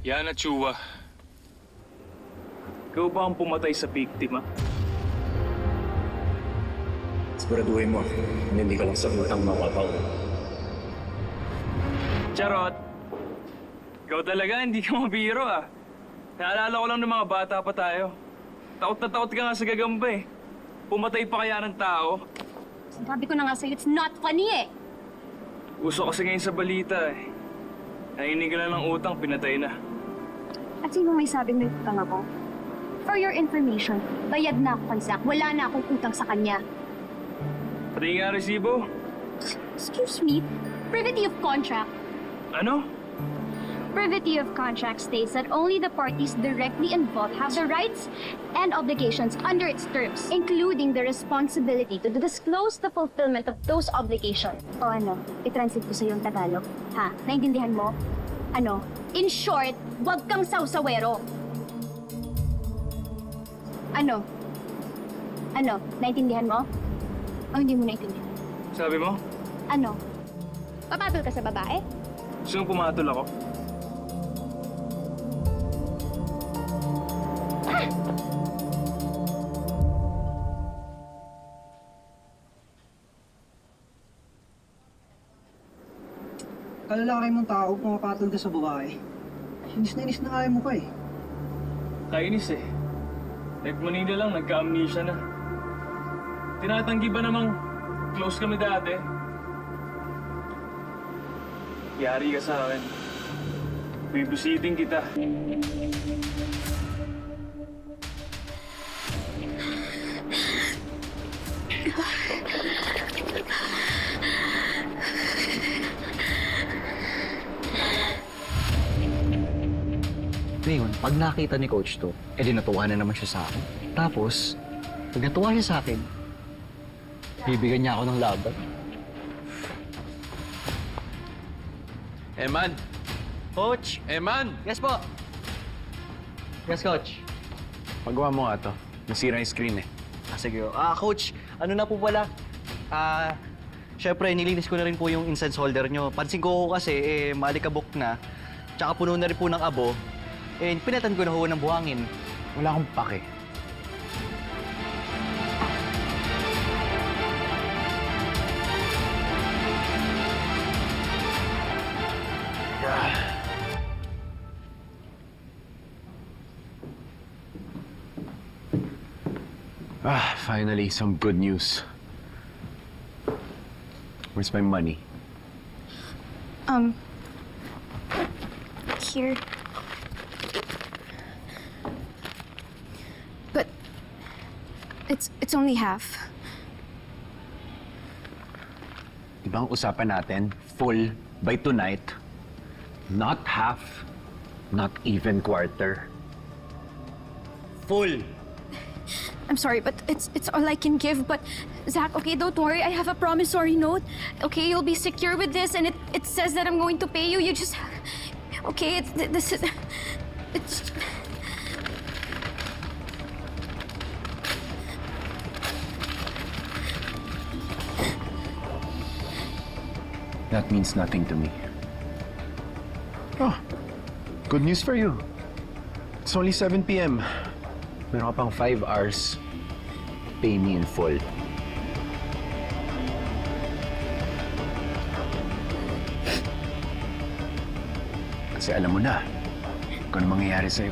Yana Chua, ikaw ba ang pumatay sa biktima? Siguraduhin mo, hindi ka lang sa utang mapataw. Charot! Ikaw talaga, hindi ka mabiro ah. Naalala ko lang ng mga bata pa tayo. Takot na takot ka nga sa gagamba eh. Pumatay pa kaya ng tao? Sabi ko na nga sa'yo, it's not funny eh. Uso kasi ngayon sa balita eh. Nahinig ka na ng utang, pinatay na. At sino may sabing may utang ako? For your information, bayad na ako kay Zach. Wala na akong utang sa kanya. Pati nga resibo. Excuse me? Privity of contract. Ano? Privity of contract states that only the parties directly involved have the rights and obligations under its terms, including the responsibility to disclose the fulfillment of those obligations. O ano, i-translate ko sa yung Tagalog. Ha? Naintindihan mo? Ano? In short, wag kang sawsawero. Ano? Ano? Naintindihan mo? O hindi mo naintindihan? Sabi mo? Ano? Papatol ka sa babae? Gusto mong pumatol ako? Kalalaki mong tao, pumapatol ka sa babae. Inis na kaya mo pa eh. Kainis eh. Nag-Manila lang, nagka-amnesia na. Tinatanggi ba namang close kami dati? Yari ka sa akin. Bibisiting kita. Ngayon, pag nakita ni Coach to, edi natuwa na naman siya sa akin. Tapos, pag natuwa siya sa akin, bibigyan niya ako ng laban. Eman! Coach! Eman! Yes po! Yes, Coach. Magawa mo nga to. Nasira yung screen eh. Sige. Coach, ano na po pala? Syempre, nilinis ko na rin po yung incense holder nyo. Pansin ko kasi, maalikabok na. Tsaka puno na rin po ng abo. Pinatan ko na ho ng buhangin. Wala akong pake. Finally, some good news. Where's my money? Here. But it's only half. Di ba ang usapan natin? Full by tonight. Not half. Not even quarter. Full! I'm sorry, but it's all I can give. But Zach, okay, don't worry. I have a promissory note. Okay, you'll be secure with this, and it says that I'm going to pay you. You just, okay, it's. That means nothing to me. Oh, good news for you. It's only 7 p.m. Meron ka pang 5 hours. Pay me in full. Kasi alam mo na kung ano mangyayari sa'yo.